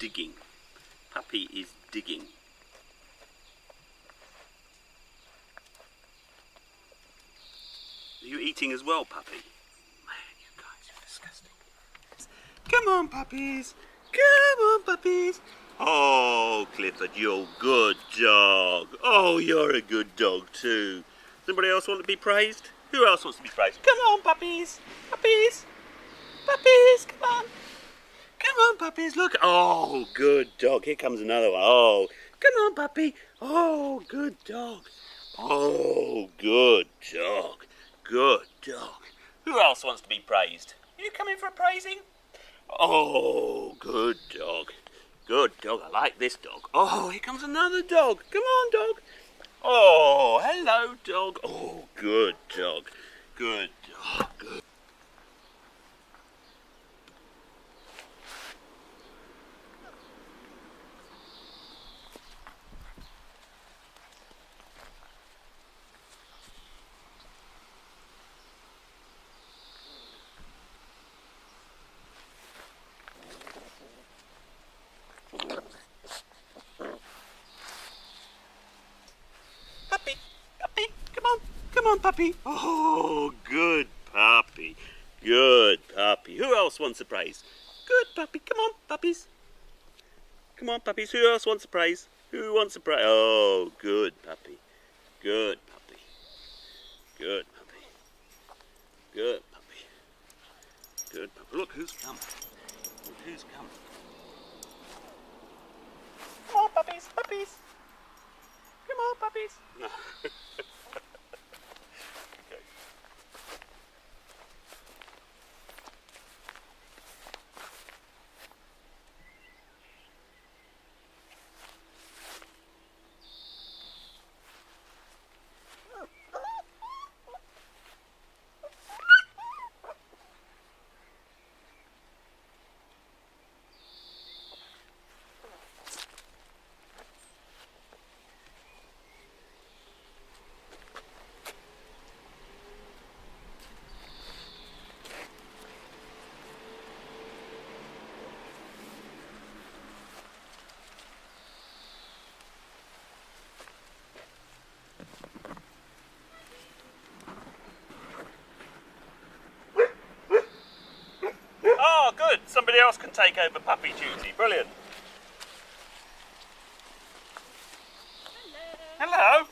Digging. Puppy is digging. Are you eating as well, puppy? Man, you guys are disgusting. Come on, puppies. Come on, puppies. Oh, Clifford, you're a good dog. Oh, you're a good dog too. Somebody else want to be praised? Who else wants to be praised? Come on, puppies. Puppies. Puppies, come on. Come on, puppies, look. Oh, good dog. Here comes another one. Oh, come on, puppy. Oh, good dog. Oh, good dog. Good dog. Who else wants to be praised? Are you coming for a praising? Oh, good dog. Good dog. I like this dog. Oh, here comes another dog. Come on, dog. Oh, hello, dog. Oh, good dog. Good dog. Good. Puppy, puppy, come on, come on, puppy. Oh, good puppy, good puppy. Who else wants a praise? Good puppy, come on, puppies. Come on, puppies. Who else wants a praise? Who wants a praise? Oh, good puppy, good puppy, good puppy, good puppy, good puppy. Look who's come. Look who's come. Come on, puppies, puppies. Come on, puppies. No. Okay. Oh, good. Somebody else can take over puppy duty. Brilliant. Hello. Hello.